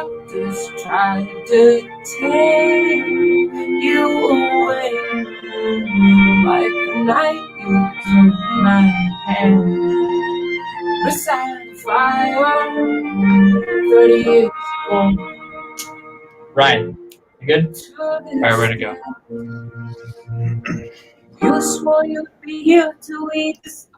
doctors tried to take you away. Like the night you took my hand beside fire 30 years ago. Ryan, you good? All right, ready to go. You swore you'd be here to eat this.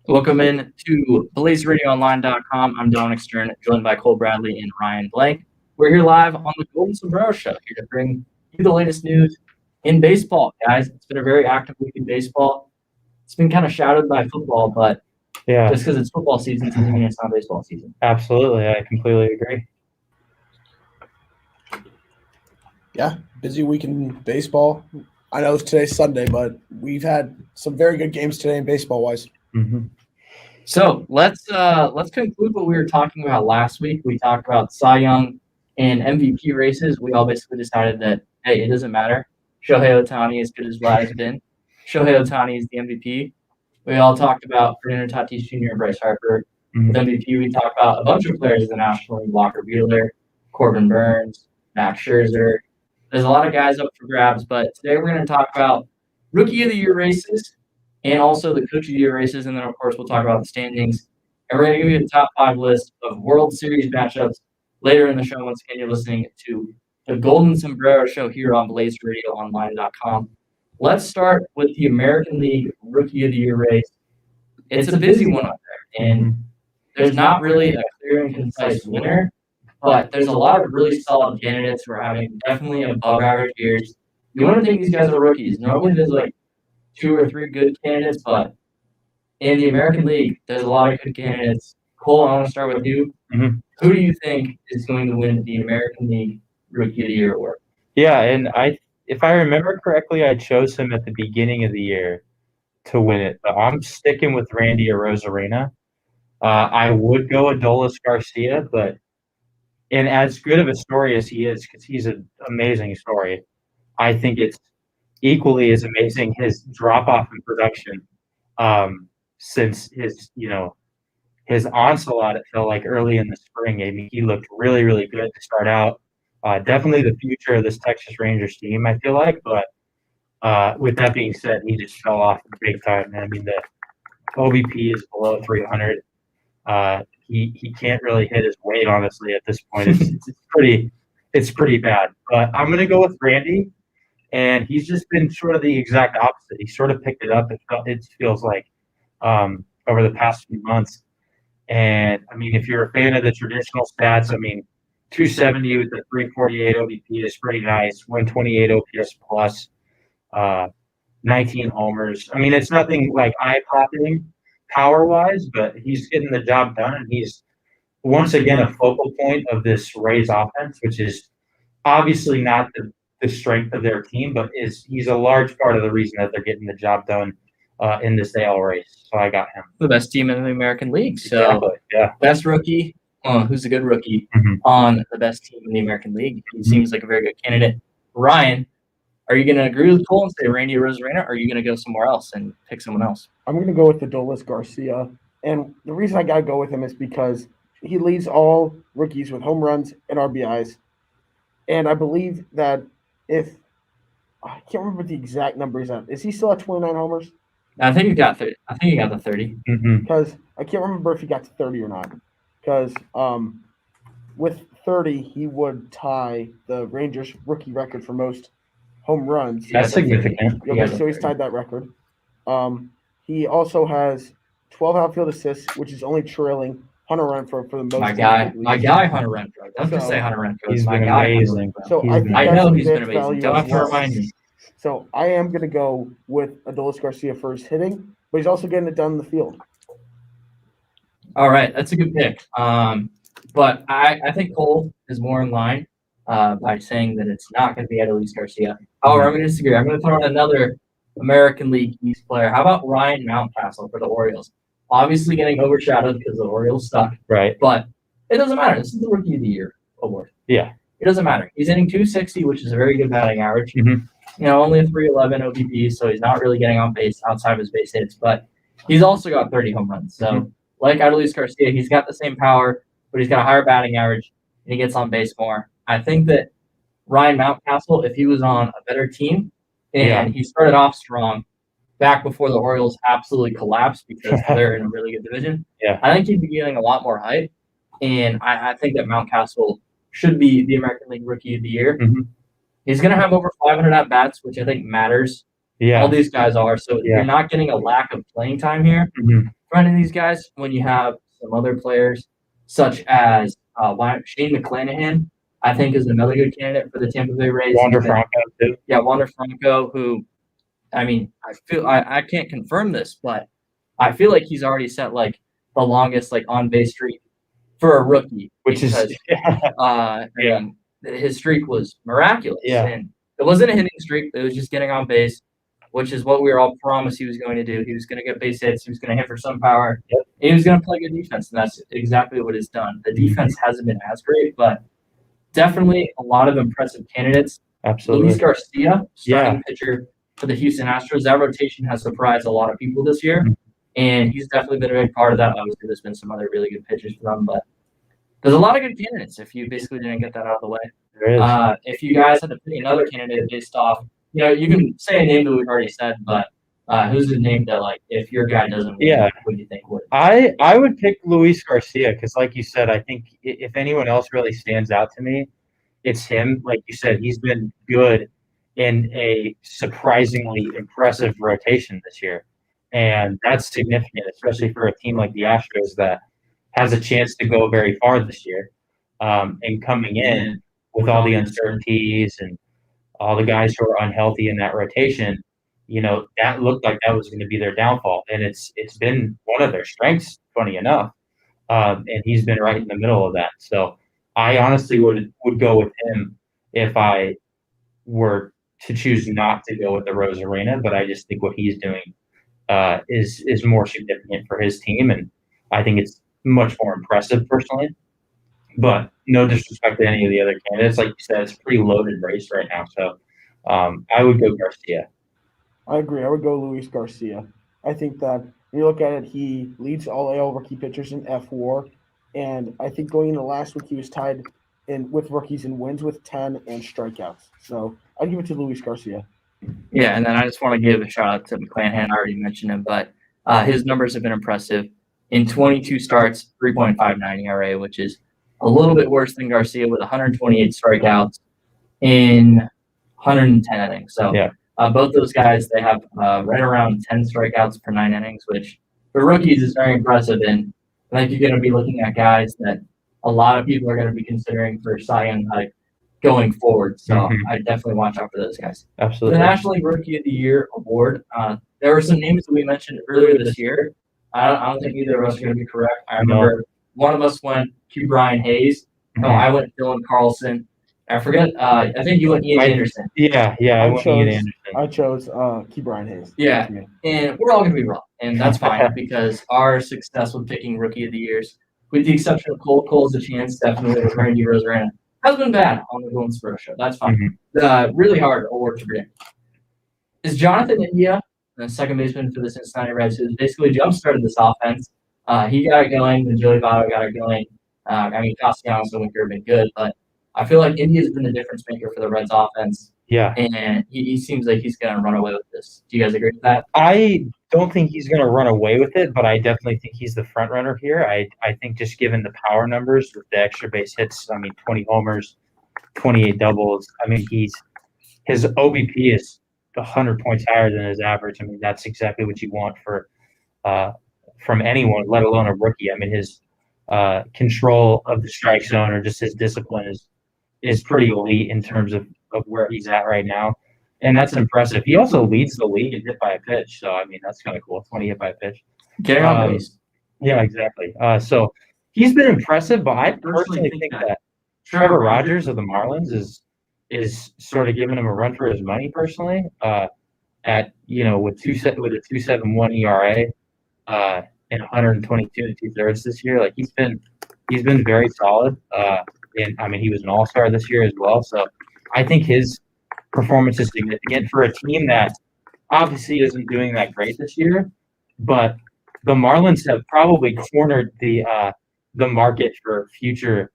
Welcome in to BlazeRadioOnline.com. I'm Dominic Stern, joined by Cole Bradley and Ryan Blank. We're here live on the Golden Sombrero Show, here to bring you the latest news in baseball, guys. It's been a very active week in baseball. It's been kind of shadowed by football, but just because it's football season doesn't mean it's not baseball season. Absolutely, I completely agree. Yeah, busy week in baseball. I know today's Sunday, but we've had some very good games today in baseball-wise. Mm-hmm. So let's conclude what we were talking about last week. We talked about Cy Young and MVP races. We all basically decided that, hey, it doesn't matter. Shohei Ohtani, as good as Vlad has been, Shohei Ohtani is the MVP. We all talked about Fernando Tatis Jr. and Bryce Harper. With MVP, we talked about a bunch of players in the National League: Walker Buehler, Corbin Burns, Max Scherzer. There's a lot of guys up for grabs, but today we're going to talk about Rookie of the Year races and also the Coach of the Year races, and then, of course, we'll talk about the standings. And we're going to give you the top 5 list of World Series matchups later in the show. Once again, you're listening to the Golden Sombrero Show here on BlazeRadioOnline.com. Let's start with the American League Rookie of the Year race. It's a busy one up there, and there's not really a clear and concise winner. But there's a lot of really solid candidates who are having definitely above average years. You want to think these guys are rookies. Normally there's like 2 or 3 good candidates, but in the American League, there's a lot of good candidates. Cole, I want to start with you. Mm-hmm. Who do you think is going to win the American League Rookie of the Year award? Yeah, and if I remember correctly, I chose him at the beginning of the year to win it. But I'm sticking with Randy Arozarena. I would go Adolis Garcia, but and as good of a story as he is, because he's an amazing story, I think it's equally as amazing his drop-off in production since his onslaught, it felt like early in the spring. I mean, he looked really, really good to start out. Definitely the future of this Texas Rangers team, I feel like. But with that being said, he just fell off big time. I mean, the OBP is below 300. He can't really hit his weight, honestly, at this point. It's pretty bad. But I'm going to go with Randy, and he's just been sort of the exact opposite. He sort of picked it up, it feels like, over the past few months. And, I mean, if you're a fan of the traditional stats, I mean, 270 with the 348 OBP is pretty nice, 128 OPS plus, 19 homers. I mean, it's nothing like eye-popping power-wise, but he's getting the job done, and he's once again a focal point of this Rays offense, which is obviously not the strength of their team, but he's a large part of the reason that they're getting the job done in this AL race. So I got him. The best team in the American League. So exactly, yeah. Best rookie, who's a good rookie on the best team in the American League. He seems like a very good candidate. Ryan, are you going to agree with Cole and say Randy Arozarena, or are you going to go somewhere else and pick someone else? I'm going to go with Adolis Garcia. And the reason I got to go with him is because he leads all rookies with home runs and RBIs. And I believe that I can't remember the exact number he's at. Is he still at 29 homers? I think he got 30. I think he got the 30. Because I can't remember if he got to 30 or not. Because with 30, he would tie the Rangers rookie record for most home runs. That's significant. Okay, so he's tied that record. He also has 12 outfield assists, which is only trailing Hunter Renfroe for the most. My guy Hunter Renfroe. Don't just say Hunter Renfroe. He's my been guy. amazing. So I know he's been amazing. Don't have to remind me. So I am going to go with Adolis Garcia for his hitting, but he's also getting it done in the field. All right, that's a good pick. But I think Cole is more in line by saying that it's not going to be Adolis Garcia. However, I'm going to disagree. I'm going to throw in another American League East player. How about Ryan Mountcastle for the Orioles? Obviously getting overshadowed because the Orioles suck. Right. But it doesn't matter. This is the Rookie of the Year award. Yeah. It doesn't matter. He's hitting 260, which is a very good batting average. Only a 311 OBP, so he's not really getting on base outside of his base hits. But he's also got 30 home runs. So, like Adolis Garcia, he's got the same power, but he's got a higher batting average. he gets on base more. I think that Ryan Mountcastle, if he was on a better team and he started off strong back before the Orioles absolutely collapsed because they're in a really good division, I think he'd be getting a lot more hype. And I think that Mountcastle should be the American League Rookie of the Year. He's going to have over 500 at bats, which I think matters. All these guys are. So you're not getting a lack of playing time here for any of these guys when you have some other players, such as Shane McClanahan, I think, is another good candidate for the Tampa Bay Rays. Wander Franco, too. Yeah, Wander Franco, who, I mean, I can't confirm this, but I feel like he's already set like the longest like on base streak for a rookie, which is I mean, his streak was miraculous. And it wasn't a hitting streak; it was just getting on base, which is what we were all promised he was going to do. He was going to get base hits. He was going to hit for some power. And he was going to play good defense, and that's exactly what he's done. The defense hasn't been as great, but definitely a lot of impressive candidates. Absolutely. Luis Garcia, starting pitcher for the Houston Astros. That rotation has surprised a lot of people this year, and he's definitely been a big part of that. Obviously, there's been some other really good pitchers for them, but there's a lot of good candidates if you basically didn't get that out of the way. There is. If you guys had to pick another candidate based off, you can say a name that we've already said, but who's a name that, like, if your guy doesn't win, what do you think would? I would pick Luis Garcia because, like you said, I think if anyone else really stands out to me, it's him. Like you said, he's been good in a surprisingly impressive rotation this year. And that's significant, especially for a team like the Astros that has a chance to go very far this year. And coming in with all the uncertainties and all the guys who are unhealthy in that rotation, that looked like that was going to be their downfall. And it's been one of their strengths, funny enough. And he's been right in the middle of that. So I honestly would go with him if I were to choose not to go with the Rosarena, but I just think what he's doing is more significant for his team, and I think it's much more impressive personally. But no disrespect to any of the other candidates, like you said, it's a pretty loaded race right now. So I would go Garcia. I agree. I would go Luis Garcia. I think that when you look at it, he leads all AL rookie pitchers in F WAR, and I think going into last week he was tied with rookies in wins with 10 and strikeouts. So I'd give it to Luis Garcia. Yeah, and then I just want to give a shout out to McClanahan. I already mentioned him, but his numbers have been impressive. In 22 starts, 3.59 ERA, which is a little bit worse than Garcia with 128 strikeouts in 110 innings. So both those guys, they have right around 10 strikeouts per 9 innings, which for rookies is very impressive. And I think you're going to be looking at guys that a lot of people are going to be considering for Cy Young hype going forward. So I definitely watch out for those guys. Absolutely. The National League Rookie of the Year award, there were some names that we mentioned earlier this year. I don't think either of us are going to be correct. I remember one of us went Q Brian Hayes. No, I went Dylan Carlson. I forget. I think you went Ian Anderson. Yeah, I went Ian Anderson. I chose Q Brian Hayes. Yeah, and we're all going to be wrong, and that's fine because our success with picking Rookie of the Years, with the exception of Cole's a chance, definitely with Randy Rosarena, has been bad on the Golden Sombrero show. That's fine. Really hard award to predict. Is Jonathan India, the second baseman for the Cincinnati Reds, who's basically jump-started this offense? He got it going, and Joey Votto got it going. Castellanos and Winker have been good, but I feel like India's been the difference maker for the Reds offense. Yeah. And he seems like he's going to run away with this. Do you guys agree with that? I don't think he's going to run away with it, but I definitely think he's the front runner here. I think just given the power numbers with the extra base hits, 20 homers, 28 doubles. His OBP is 100 points higher than his average. That's exactly what you want from anyone, let alone a rookie. His control of the strike zone or just his discipline is pretty elite in terms of where he's at right now. And that's impressive. He also leads the league in hit by a pitch. So, that's kind of cool. 20 hit by a pitch. Getting on base. Yeah, exactly. So he's been impressive, but I personally think that Trevor Rogers of the Marlins is sort of giving him a run for his money personally. With a 2.71 ERA and 122 2/3 this year. Like he's been very solid. And he was an all-star this year as well. So I think his performance is significant for a team that obviously isn't doing that great this year, but the Marlins have probably cornered the market for future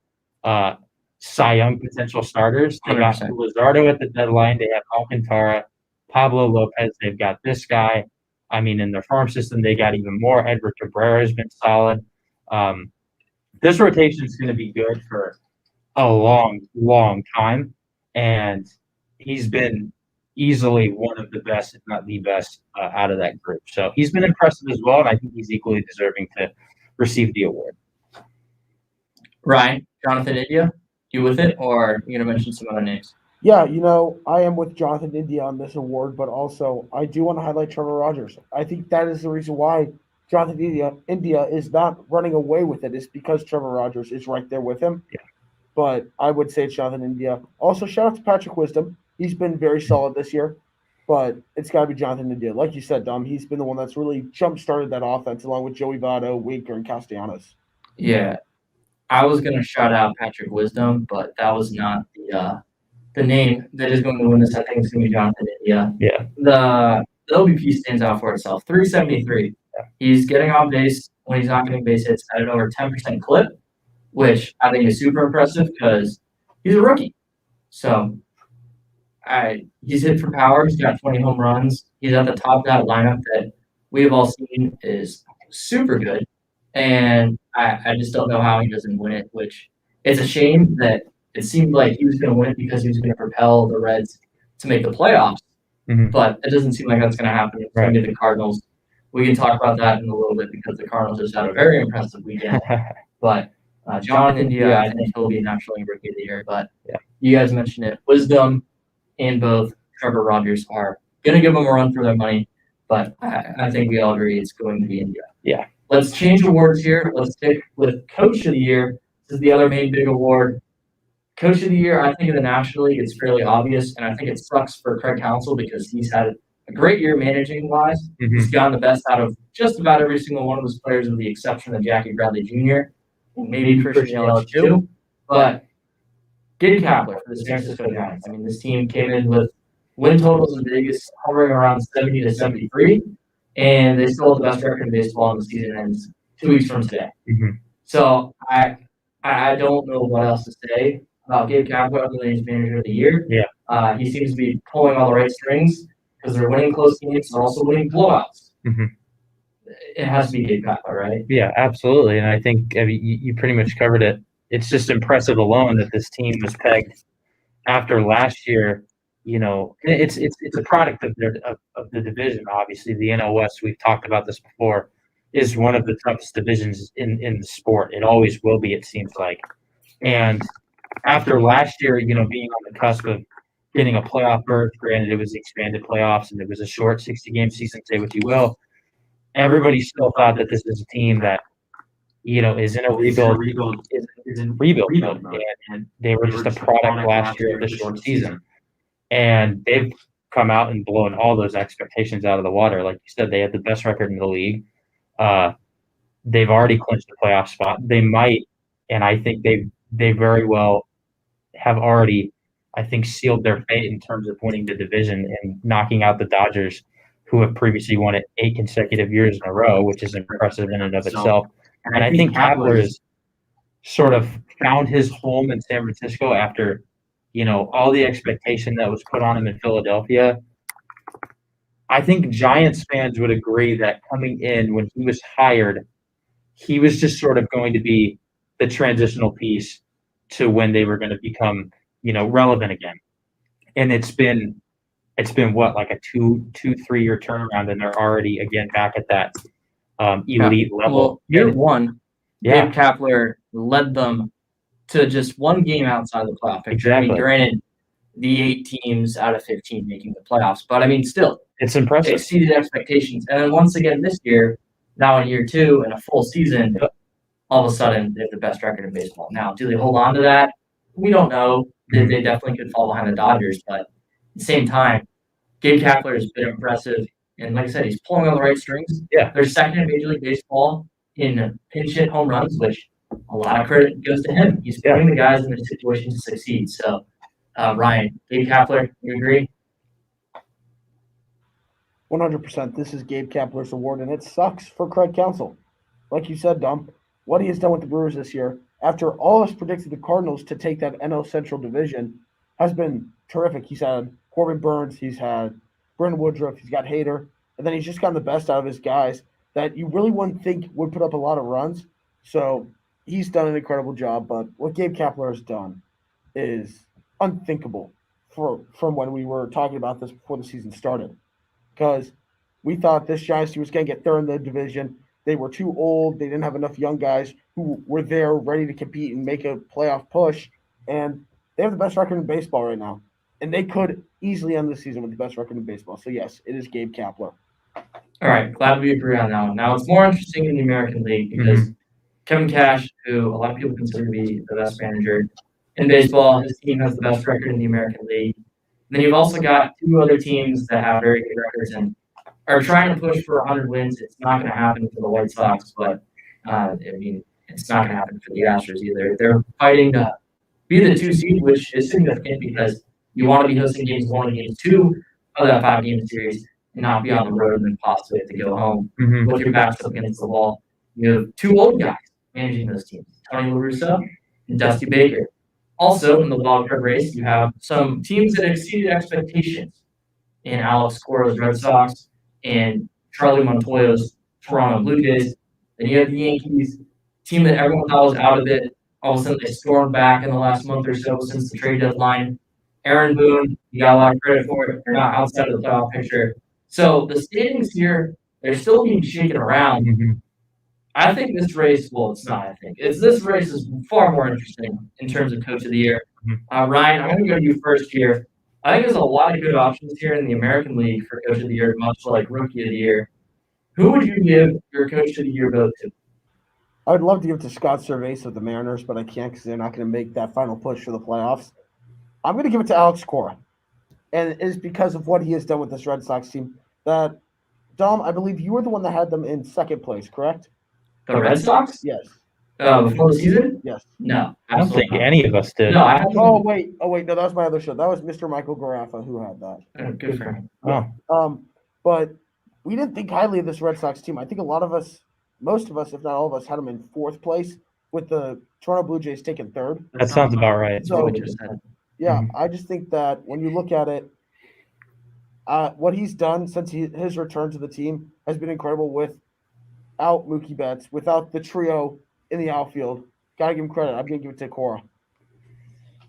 Cy Young potential starters. They got 100%. Luzardo at the deadline. They have Alcantara, Pablo Lopez. They've got this guy. I mean, in their farm system, they got even more. Edward Cabrera has been solid. This rotation is going to be good for a long, long time, and he's been easily one of the best, if not the best, out of that group. So he's been impressive as well, and I think he's equally deserving to receive the award. Ryan, Jonathan India, you with it, or you gonna mention some other names? Yeah, I am with Jonathan India on this award, but also I do want to highlight Trevor Rogers. I think that is the reason why Jonathan India is not running away with it, is because Trevor Rogers is right there with him. Yeah. But I would say it's Jonathan India. Also, shout out to Patrick Wisdom. He's been very solid this year, but it's got to be Jonathan India. Like you said, Dom, he's been the one that's really jump-started that offense along with Joey Votto, Winker, and Castellanos. Yeah, I was gonna shout out Patrick Wisdom, but that was not the name that is going to win this. I think it's gonna be Jonathan India. Yeah. The OBP stands out for itself. 373. He's getting on base when he's not getting base hits at an over 10% clip, which I think is super impressive because he's a rookie. So he's hit for power. He's got 20 home runs. He's at the top of that lineup that we have all seen is super good. And I just don't know how he doesn't win it, which it's a shame that it seemed like he was going to win it because he was going to propel the Reds to make the playoffs. Mhm. But it doesn't seem like that's going to happen. It's going to be the Cardinals. We can talk about that in a little bit because the Cardinals just had a very impressive weekend. But John India, I think he'll be National League Rookie of the Year. But you guys mentioned it. Wisdom and both Trevor Rogers are going to give them a run for their money. But I think we all agree it's going to be India. Yeah. Let's change awards here. Let's stick with Coach of the Year. This is the other main big award. Coach of the Year, I think in the National League, it's fairly obvious, and I think it sucks for Craig Counsell because he's had a great year managing-wise. Mm-hmm. He's gotten the best out of just about every single one of his players with the exception of Jackie Bradley Jr., and maybe Christian Yelich too. But Gabe Kapler for the San Francisco Giants. I mean, this team came in with win totals in Vegas hovering around 70 to 73, and they still have the best record in baseball, and the season ends 2 weeks from today. Mm-hmm. So I don't know what else to say about Gabe Kapler other than he's manager of the year. Yeah. He seems to be pulling all the right strings because they're winning close games. They're also winning blowouts. Mm-hmm. It has to be Gabe Kapler, right? Yeah, absolutely. And I think you pretty much covered it. It's just impressive alone that this team was pegged after last year. It's a product of the division. Obviously, the NL West, we've talked about this before, is one of the toughest divisions in the sport. It always will be, it seems like. And after last year, being on the cusp of getting a playoff berth, granted it was expanded playoffs and it was a short 60-game season, say what you will, everybody still thought that this is a team that, is in a rebuild mode. And they were just a product last year of the short season. And they've come out and blown all those expectations out of the water. Like you said, they had the best record in the league. They've already clinched the playoff spot. They might, and I think they very well have already, I think, sealed their fate in terms of winning the division and knocking out the Dodgers, who have previously won it 8 consecutive years in a row, which is impressive in and of itself. And I think Kapler has sort of found his home in San Francisco after, all the expectation that was put on him in Philadelphia. I think Giants fans would agree that coming in when he was hired, he was just sort of going to be the transitional piece to when they were going to become, relevant again. And it's been what, like a 3 year turnaround, and they're already again back at that elite level. Well, year one, Gabe Kapler led them to just one game outside the playoff picture. Exactly. I mean, granted, the 8 teams out of 15 making the playoffs, but I mean, still, it's impressive. It exceeded expectations. And then once again this year, now in year 2 and a full season, all of a sudden they have the best record in baseball. Now, do they hold on to that? We don't know. They definitely could fall behind the Dodgers, but at the same time, Gabe Kapler has been impressive. And like I said, he's pulling on the right strings. Yeah. They're second in Major League Baseball in pinch hit home runs, which a lot of credit goes to him. He's putting the guys in the situation to succeed. So, Ryan, Gabe Kapler, you agree? 100%. This is Gabe Kapler's award, and it sucks for Craig Counsell. Like you said, Dom, what he has done with the Brewers this year, after all of us predicted the Cardinals to take that NL Central division, has been terrific. He's had Corbin Burns, he's had Brandon Woodruff, he's got Hader, and then he's just gotten the best out of his guys that you really wouldn't think would put up a lot of runs. So he's done an incredible job. But what Gabe Kapler has done is unthinkable from when we were talking about this before the season started. Because we thought this Giants team was going to get third in the division. They were too old. They didn't have enough young guys who were there ready to compete and make a playoff push. And they have the best record in baseball right now. And they could easily end the season with the best record in baseball. So, yes, it is Gabe Kapler. All right, glad we agree on that one. Now, it's more interesting in the American League because Kevin Cash, who a lot of people consider to be the best manager in baseball, his team has the best record in the American League. And then you've also got two other teams that have very good records and are trying to push for 100 wins. It's not going to happen for the White Sox, but I mean, it's not going to happen for the Astros either. They're fighting to be the 2 seed, which is significant because you want to be hosting games 1 and games 2 of that 5-game series and not be on the road and then possibly have to go home with your backs up against the wall. You have 2 old guys managing those teams, Tony La Russa and Dusty Baker. Also, in the wild card race, you have some teams that exceeded expectations in Alex Cora's Red Sox and Charlie Montoyo's Toronto Blue Jays. Then you have the Yankees, team that everyone thought was out of it. All of a sudden, they stormed back in the last month or so since the trade deadline. Aaron Boone, you got a lot of credit for it. They're not outside of the playoff picture. So the standings here, they're still being shaken around. I think this race, well, it's not, I think. This race is far more interesting in terms of Coach of the Year. Ryan, I'm going to go to you first here. I think there's a lot of good options here in the American League for Coach of the Year, much like Rookie of the Year. Who would you give your Coach of the Year vote to? I would love to give it to Scott Servais of the Mariners, but I can't because they're not going to make that final push for the playoffs. I'm going to give it to Alex Cora. And it is because of what he has done with this Red Sox team that, Dom, I believe you were the one that had them in second place, correct? The Red Sox? Yes. Before the season? Yes. No. I don't think any of us did. No, I haven't. Oh, wait. No, that was my other show. That was Mr. Michael Garaffa who had that. Good for him. Oh. But we didn't think highly of this Red Sox team. I think a lot of us, most of us, if not all of us, had them in fourth place with the Toronto Blue Jays taking third. That sounds about right. So, yeah, I just think that when you look at it, what he's done since his return to the team has been incredible without Mookie Betts, without the trio in the outfield. Got to give him credit. I'm going to give it to Cora.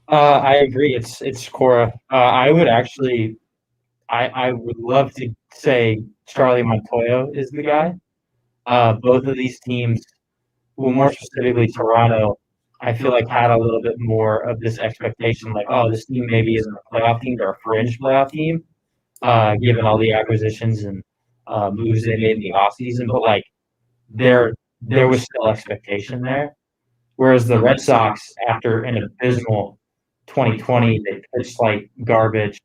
I agree. It's Cora. I would actually I would love to say Charlie Montoyo is the guy. Both of these teams, well, more specifically Toronto, I feel like had a little bit more of this expectation, like, oh, this team maybe isn't a playoff team, they're a fringe playoff team, given all the acquisitions and moves they made in the offseason. But, like, there was still expectation there. Whereas the Red Sox, after an abysmal 2020, they pitched like garbage.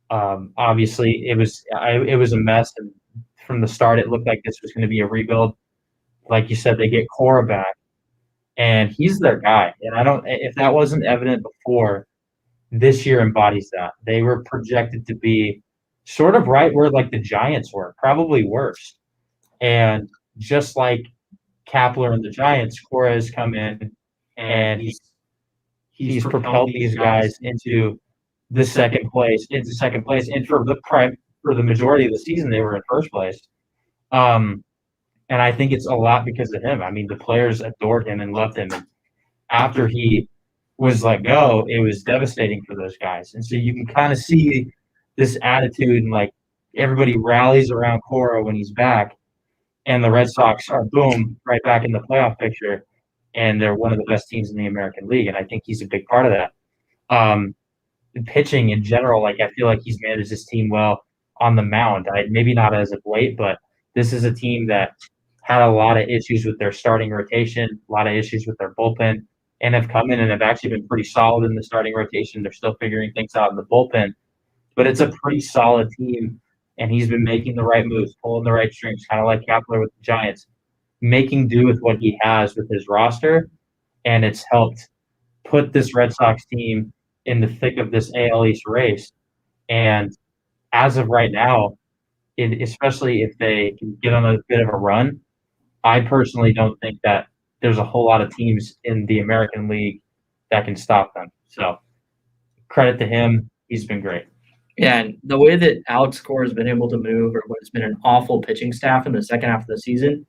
Obviously, it was a mess, and from the start, it looked like this was going to be a rebuild. Like you said, they get Cora back, and he's their guy. And if that wasn't evident before, this year embodies that. They were projected to be sort of right where like the Giants were, probably worse. And just like Kapler and the Giants, Cora has come in and he's propelled these guys into second place. And for the majority of the season, they were in first place. And I think it's a lot because of him. I mean, the players adored him and loved him. And after he was let go, it was devastating for those guys. And so you can kind of see this attitude, and like everybody rallies around Cora when he's back. And the Red Sox are, boom, right back in the playoff picture. And they're one of the best teams in the American League. And I think he's a big part of that. Pitching in general, like I feel like he's managed his team well on the mound. Maybe not as of late, but this is a team that had a lot of issues with their starting rotation, a lot of issues with their bullpen, and have come in and have actually been pretty solid in the starting rotation. They're still figuring things out in the bullpen, but it's a pretty solid team, and he's been making the right moves, pulling the right strings, kind of like Kapler with the Giants, making do with what he has with his roster, and it's helped put this Red Sox team in the thick of this AL East race. And as of right now, especially if they can get on a bit of a run, I personally don't think that there's a whole lot of teams in the American League that can stop them. So credit to him. He's been great. Yeah, and the way that Alex Cora has been able to move or what has been an awful pitching staff in the second half of the season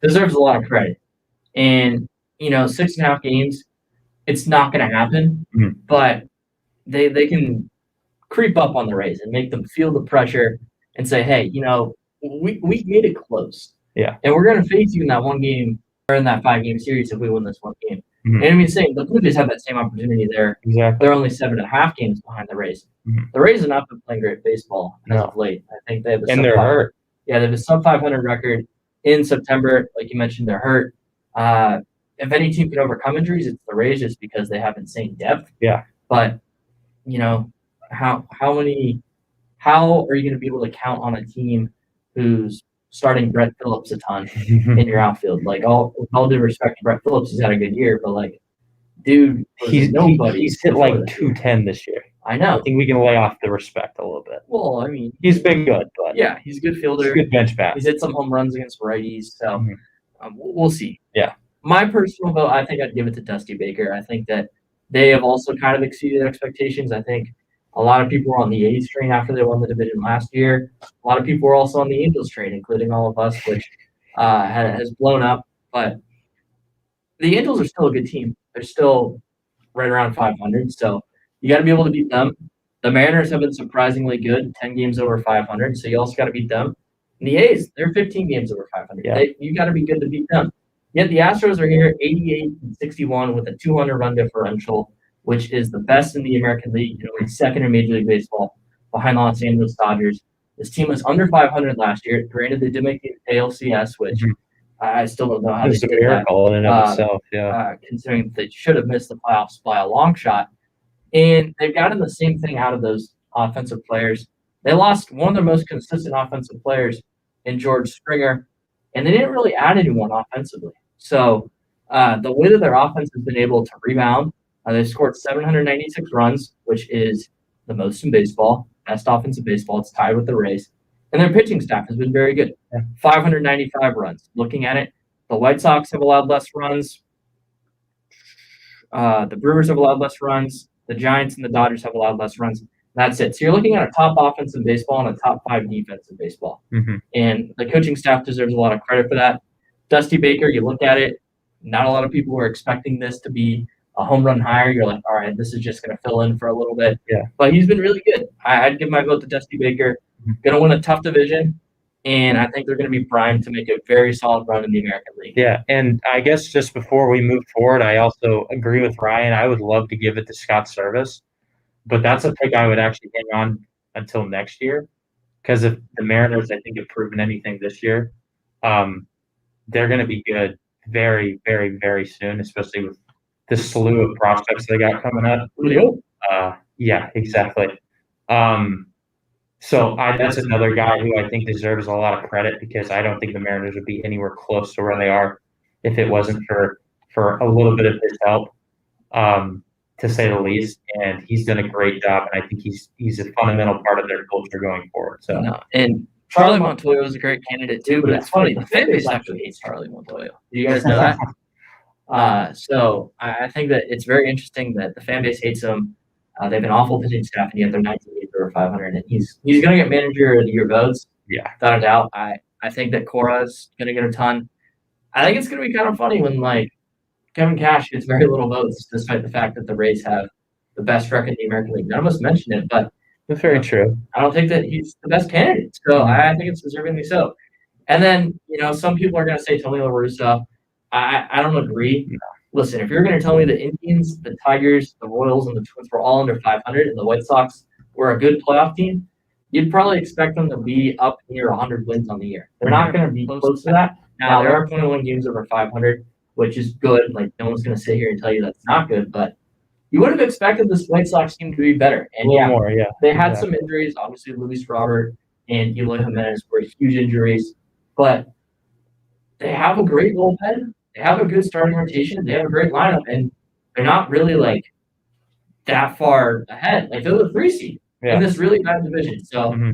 deserves a lot of credit. And, 6.5 games, it's not going to happen, but they can creep up on the Rays and make them feel the pressure and say, hey, we made it close. Yeah. And we're going to face you in that one game or in that 5-game series if we win this one game. And I mean, the Blue Jays have that same opportunity there. Exactly. They're only 7.5 games behind the Rays. The Rays have not been playing great baseball as of late. I think they have and they're hurt. Yeah, they have a sub 500 record in September. Like you mentioned, they're hurt. If any team can overcome injuries, it's the Rays just because they have insane depth. Yeah. But how are you going to be able to count on a team who's starting Brett Phillips a ton in your outfield? Like with all due respect to Brett Phillips, he's had a good year, but dude, he's hit like 210 this year. I know. I think we can lay off the respect a little bit. Well, I mean, he's been good, but yeah, he's a good fielder. He's a good bench bat. He's hit some home runs against righties, so we'll see. Yeah. My personal vote, I think I'd give it to Dusty Baker. I think that they have also kind of exceeded expectations. I think a lot of people were on the A's train after they won the division last year. A lot of people were also on the Angels train, including all of us, which has blown up. But the Angels are still a good team. They're still right around 500, so you got to be able to beat them. The Mariners have been surprisingly good, 10 games over 500, so you also got to beat them. And the A's, they're 15 games over 500. Yeah. You got to be good to beat them. Yet the Astros are here 88-61 with a 200-run differential, which is the best in the American League, second in Major League Baseball, behind the Los Angeles Dodgers. This team was under 500 last year. Granted, they did make the ALCS, which I still don't know how it's they a did miracle that, in and of itself. Yeah, considering they should have missed the playoffs by a long shot. And they've gotten the same thing out of those offensive players. They lost one of their most consistent offensive players in George Springer, and they didn't really add anyone offensively. So the way that their offense has been able to rebound, they've scored 796 runs, which is the most in baseball, best offense in baseball. It's tied with the Rays. And their pitching staff has been very good. 595 runs. Looking at it, the White Sox have allowed less runs. The Brewers have allowed less runs. The Giants and the Dodgers have allowed less runs. That's it. So you're looking at a top offense in baseball and a top 5 defense in baseball. And the coaching staff deserves a lot of credit for that. Dusty Baker, you look at it, not a lot of people were expecting this to be a home run hire. You're like, all right, this is just going to fill in for a little bit. Yeah. But he's been really good. I'd give my vote to Dusty Baker. Going to win a tough division, and I think they're going to be primed to make a very solid run in the American League. Yeah, and I guess just before we move forward, I also agree with Ryan. I would love to give it to Scott Service, but that's a pick I would actually hang on until next year, because if the Mariners, I think, have proven anything this year, they're going to be good very, very, very soon, especially with the slew of prospects they got coming up. Yeah, exactly. So that's another guy who I think deserves a lot of credit, because I don't think the Mariners would be anywhere close to where they are if it wasn't for a little bit of his help, to say the least. And he's done a great job, and I think he's a fundamental part of their culture going forward. So and Charlie Montoya was a great candidate too, but it's funny, the fan base actually hates Charlie Montoya. Do you guys know that? So I think that it's very interesting that the fan base hates him. They have an awful pitching staff, and yet they're 19 games over 500, and he's going to get manager of the year votes. Yeah, without a doubt. I think that Cora's going to get a ton. I think it's going to be kind of funny when Kevin Cash gets very little votes, despite the fact that the Rays have the best record in the American League. None of us mentioned it, but that's very true. I don't think that he's the best candidate, so I think it's deservingly so. And then some people are going to say Tony La Russa. I don't agree. No. Listen, if you're going to tell me the Indians, the Tigers, the Royals, and the Twins were all under 500, and the White Sox were a good playoff team, you'd probably expect them to be up near 100 wins on the year. They're not going to be close to that. Now, there are 21 games over 500, which is good. No one's going to sit here and tell you that's not good, but you would have expected this White Sox team to be better. And more, they had some injuries. Obviously, Luis Robert and Eloy Jimenez were huge injuries, but they have a great bullpen. They have a good starting rotation. They have a great lineup, and they're not really that far ahead. They're the 3 seed in this really bad division. So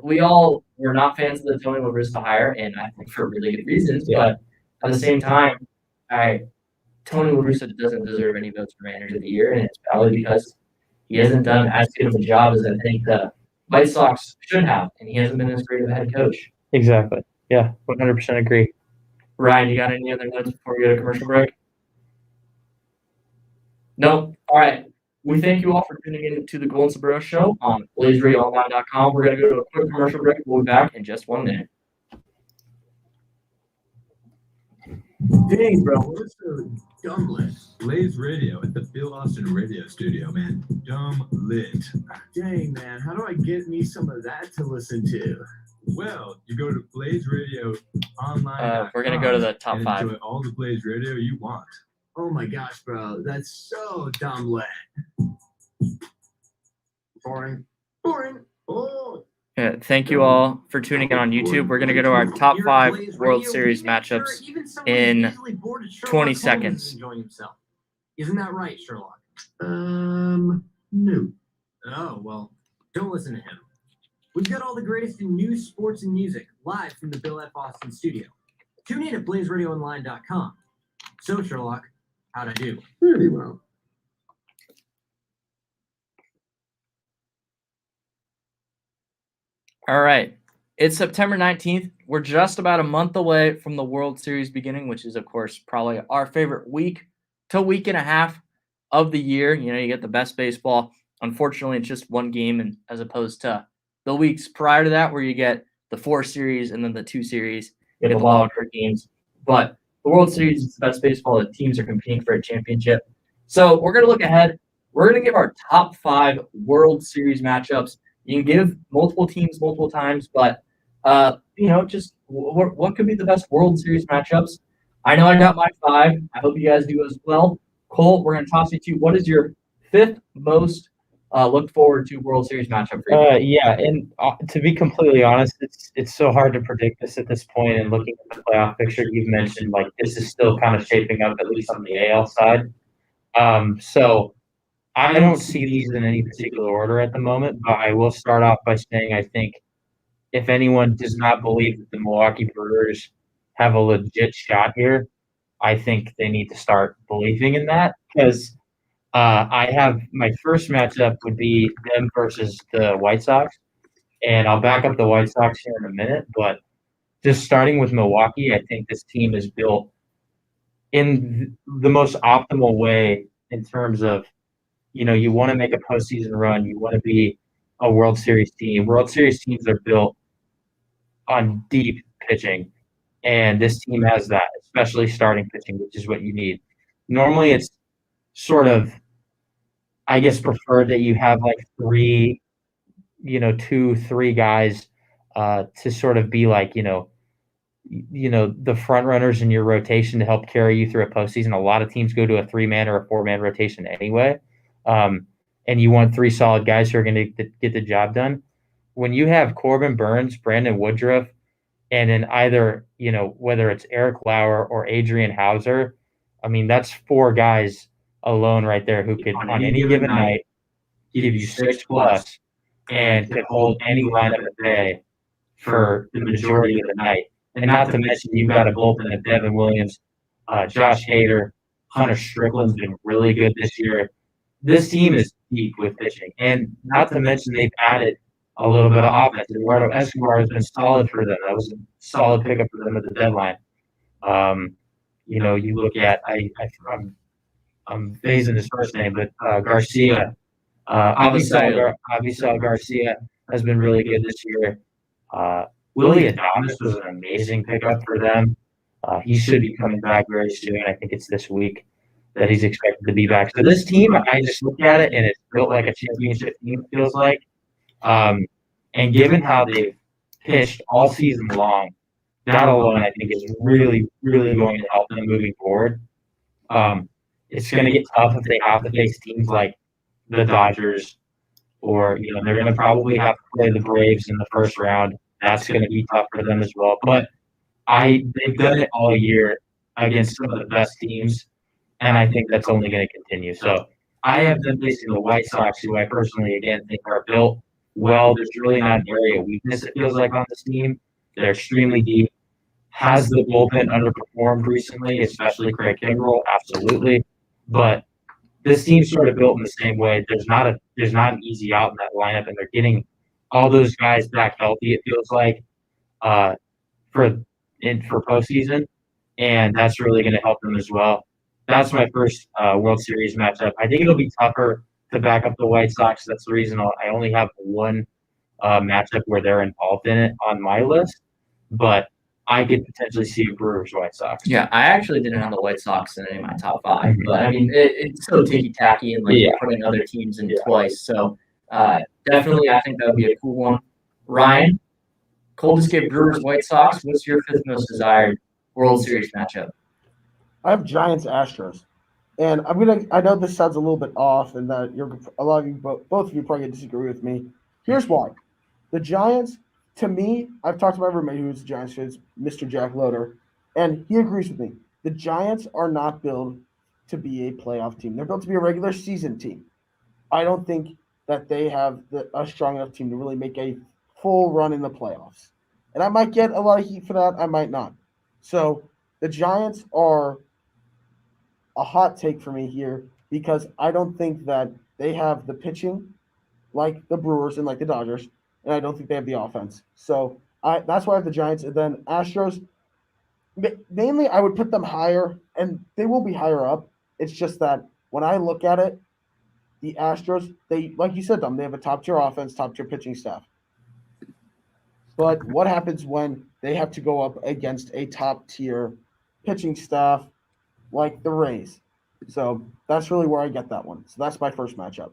we all were not fans of the Tony La Russa hire, and I think for really good reasons. But at the same time, Tony La Russa doesn't deserve any votes for manager of the year, and it's probably because he hasn't done as good of a job as I think the White Sox should have, and he hasn't been as great of a head coach. Exactly. Yeah, 100% agree. Ryan, you got any other notes before we go to commercial break? No? All right. We thank you all for tuning in to the Golden Sombrero Show on BlazeRadioOnline.com. We're going to go to a quick commercial break. We'll be back in just 1 minute. Dang, bro, what's so dumb lit? Blaze Radio at the Bill Austin Radio Studio, man. Dumb lit. Dang, man, how do I get me some of that to listen to? Well, you go to Blaze Radio Online. We're going to go to the top and 5. Enjoy all the Blaze Radio you want. Oh my gosh, bro, that's so dumb lit. Boring. Boring. Oh. Yeah, thank you all for tuning in on YouTube. We're going to go to our top 5 World Series matchups in 20 seconds. Isn't that right, Sherlock? No. Oh, well, don't listen to him. We've got all the greatest in news, sports, and music live from the Bill F. Austin studio. Tune in at BlazeRadioOnline.com. So, Sherlock, how'd I do? Pretty well. All right. It's September 19th. We're just about a month away from the World Series beginning, which is, of course, probably our favorite week to week and a half of the year. You know, you get the best baseball. Unfortunately, it's just one game, and as opposed to the weeks prior to that where you get the 4 series and then the 2 series. You get the wild card games. But the World Series is the best baseball. The teams are competing for a championship. So we're going to look ahead. We're going to give our top 5 World Series matchups. You can give multiple teams multiple times, but, just what could be the best World Series matchups? I know I got my 5. I hope you guys do as well. Cole, we're going to toss it to you. What is your 5th most look forward to World Series matchup for you? Yeah, and to be completely honest, it's so hard to predict this at this point. And looking at the playoff picture you've mentioned, like this is still kind of shaping up, at least on the AL side. So I don't see these in any particular order at the moment, but I will start off by saying I think if anyone does not believe that the Milwaukee Brewers have a legit shot here, I think they need to start believing in that because I have my first matchup would be them versus the White Sox, and I'll back up the White Sox here in a minute, but just starting with Milwaukee, I think this team is built in the most optimal way in terms of you want to make a postseason run. You want to be a World Series team. World Series teams are built on deep pitching, and this team has that, especially starting pitching, which is what you need. Normally, it's sort of, I guess, preferred that you have like 3, 2, 3 guys to sort of be like, the front runners in your rotation to help carry you through a postseason. A lot of teams go to a 3-man or a 4-man rotation anyway. And you want 3 solid guys who are going to get the job done. When you have Corbin Burns, Brandon Woodruff, and then either, whether it's Eric Lauer or Adrian Hauser, I mean, that's 4 guys alone right there who could, on any given night, give you 6+ and could hold any lineup at bay for the majority of the night. And not to mention, you've got a bullpen of Devin Williams, Josh Hader, Hunter Strickland's been really good this year. This team is deep with pitching, and not to mention they've added a little bit of offense. Eduardo Escobar has been solid for them. That was a solid pickup for them at the deadline. You look at I'm phasing his first name, but Garcia, Avisal Garcia has been really good this year. Willie Adames was an amazing pickup for them. He should be coming back very soon. I think it's this week that he's expected to be back. So this team, I just look at it, and it's built like a championship team, it feels like. And given how they've pitched all season long, that alone, I think, is really, really going to help them moving forward. It's going to get tough if they have to face teams like the Dodgers, or, they're going to probably have to play the Braves in the first round. That's going to be tough for them as well. But they've done it all year against some of the best teams, and I think that's only going to continue. So I have them facing the White Sox, who I personally, again, think are built well. There's really not an area of weakness, it feels like, on this team. They're extremely deep. Has the bullpen underperformed recently, especially Craig Kimbrell? Absolutely. But this team's sort of built in the same way. There's not an easy out in that lineup, and they're getting all those guys back healthy, it feels like, for postseason, and that's really going to help them as well. That's my first World Series matchup. I think it'll be tougher to back up the White Sox. That's the reason I only have one matchup where they're involved in it on my list, but I could potentially see a Brewers White Sox. Yeah, I actually didn't have the White Sox in any of my top 5, but I mean, it's so ticky-tacky and like putting other teams in twice. So definitely, I think that would be a cool one. Ryan, cold escape Brewers White Sox. What's your 5th most desired World Series matchup? I have Giants Astros, and I know this sounds a little bit off, and that a lot of you, both of you probably disagree with me. Here's why: the Giants, to me, I've talked to my roommate who's a Giants fan, Mr. Jack Loader, and he agrees with me. The Giants are not built to be a playoff team. They're built to be a regular season team. I don't think that they have a strong enough team to really make a full run in the playoffs. And I might get a lot of heat for that. I might not. So the Giants are a hot take for me here because I don't think that they have the pitching like the Brewers and like the Dodgers, and I don't think they have the offense. So that's why I have the Giants. And then Astros, mainly I would put them higher, and they will be higher up. It's just that when I look at it, the Astros, they, like you said, Dom, they have a top-tier offense, top-tier pitching staff. But what happens when they have to go up against a top-tier pitching staff like the Rays? So that's really where I get that one. So that's my first matchup.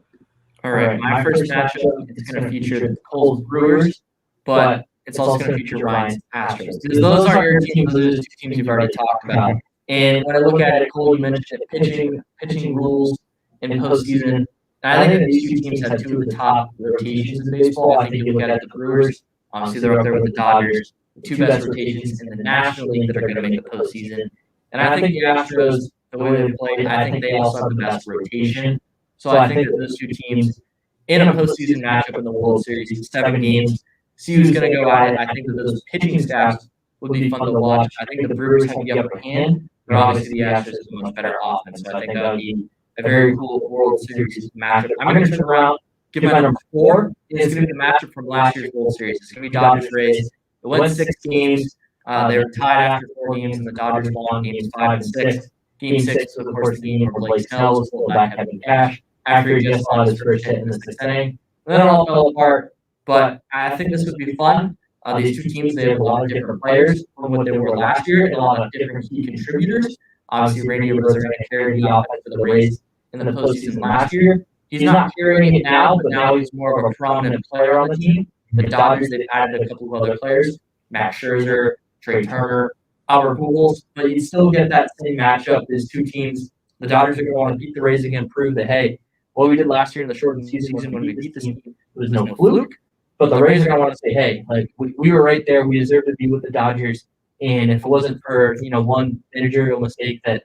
All right, my first matchup is going to feature the Cold Brewers, but it's also going to feature Ryan's Astros. Because those aren't your teams, those are the 2 teams you've already talked about. And when I look at it, Cole, you mentioned pitching rules in postseason. And I think that these 2 teams have 2 of the top rotations in baseball. I think you look at the Brewers, obviously they're up there with the Dodgers, the 2 best rotations in the National League that are going to make the postseason. And I think the Astros, the way they played, I think they also have the best rotation. So I think that those 2 teams in a postseason matchup in the World Series, 7 games, see who's going to go at it. I think that those pitching staffs would be fun to watch. I think the Brewers have the upper hand, but obviously the Astros have a much better offense. So I think that would be a very cool World Series matchup. I'm going to turn around, give my number 4. It's going to be the matchup from last year's World Series. It's going to be Dodgers Rays. It went 6 games. They were tied after 4 games, and the Dodgers won games 5 and 6. Game 6 was, of course, the game where Blake Snell was pulled back heavy cash after he just saw his first hit in the 6th inning. And then it all fell apart. But I think this would be fun. These 2 teams, they have a lot of different players from what they were last year and a lot of different key contributors. Obviously, Randy Rosarena carried the offense for the Rays in the postseason last year. He's not carrying it now, but now he's more of a prominent player on the team. The Dodgers, they've added a couple of other players, Max Scherzer, Trey Turner, Albert Pujols, but you still get that same matchup. These 2 teams, the Dodgers are going to want to beat the Rays again, prove that, hey, what we did last year in the shortened season when we beat this team, it was no fluke. But the Rays are going to want to say, hey, like we were right there. We deserve to be with the Dodgers. And if it wasn't for, one managerial mistake that,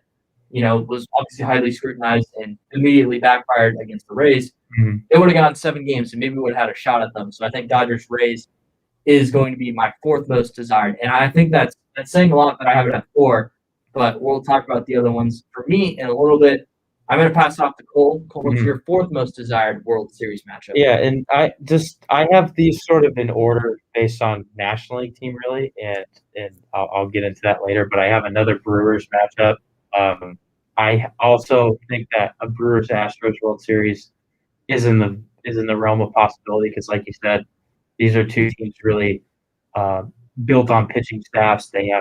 was obviously highly scrutinized and immediately backfired against the Rays, they would have gone 7 games and maybe would have had a shot at them. So I think Dodgers Rays is going to be my 4th most desired. And I think that's saying a lot that I have it at 4, but we'll talk about the other ones for me in a little bit. I'm going to pass it off to Cole. Cole, what's your 4th most desired World Series matchup? Yeah, and I have these sort of in order based on National League team, really, and I'll get into that later. But I have another Brewers matchup. I also think that a Brewers Astros World Series is in the realm of possibility because, like you said, these are 2 teams really built on pitching staffs. They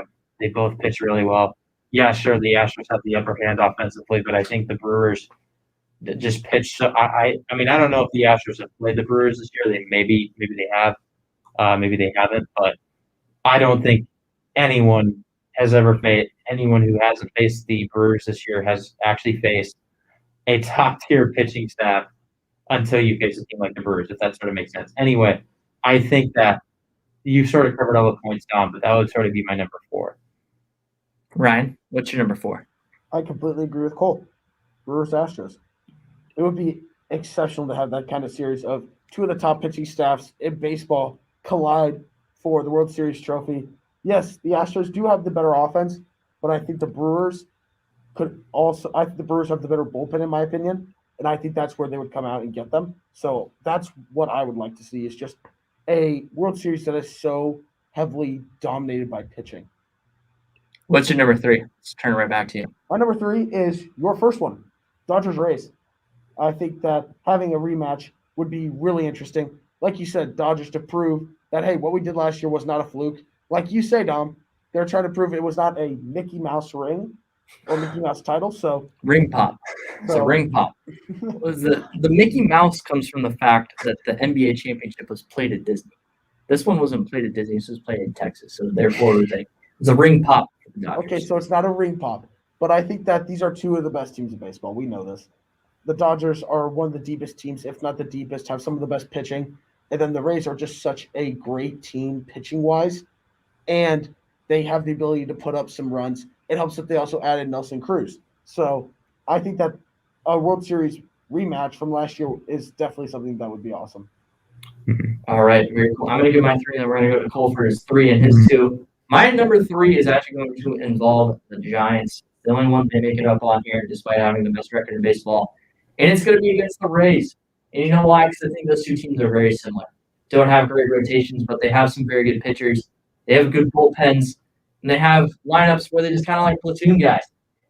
both pitch really well. Yeah, sure, the Astros have the upper hand offensively, but I think the Brewers just pitch. So I mean, I don't know if the Astros have played the Brewers this year. Maybe they have, maybe they haven't. But I don't think anyone who hasn't faced the Brewers this year has actually faced a top tier pitching staff until you face a team like the Brewers. If that sort of makes sense. Anyway, I think that you've sort of covered all the points down, but that would sort of be my number 4. Ryan, what's your number 4? I completely agree with Cole. Brewers Astros. It would be exceptional to have that kind of series of 2 of the top pitching staffs in baseball collide for the World Series trophy. yes, the Astros do have the better offense, but I think the Brewers could also. I think the Brewers have the better bullpen, in my opinion, and I think that's where they would come out and get them. So that's what I would like to see is just a World Series that is so heavily dominated by pitching. What's your number 3? Let's turn it right back to you. My number 3 is your first one, Dodgers Rays. I think that having a rematch would be really interesting. Like you said, Dodgers to prove that, hey, what we did last year was not a fluke. Like you say, Dom, they're trying to prove it was not a Mickey Mouse ring or Mickey Mouse title. So Ring pop. It's a ring pop. The Mickey Mouse comes from the fact that the NBA championship was played at Disney. This one wasn't played at Disney. This was played in Texas. So therefore, it was a ring pop for the Dodgers. Okay, so it's not a ring pop. But I think that these are two of the best teams in baseball. We know this. The Dodgers are one of the deepest teams, if not the deepest, have some of the best pitching. And then the Rays are just such a great team pitching wise. And they have the ability to put up some runs. It helps that they also added Nelson Cruz. So I think that a World Series rematch from last year is definitely something that would be awesome. All right, very cool. I'm going to give my 3, and then we're going to go to Cole for his 3 and his 2. My number 3 is actually going to involve the Giants. The only one they make it up on here, despite having the best record in baseball. And it's going to be against the Rays. And you know why? Because I think those two teams are very similar. Don't have great rotations, but they have some very good pitchers. They have good bullpens, and they have lineups where they just kind of like platoon guys.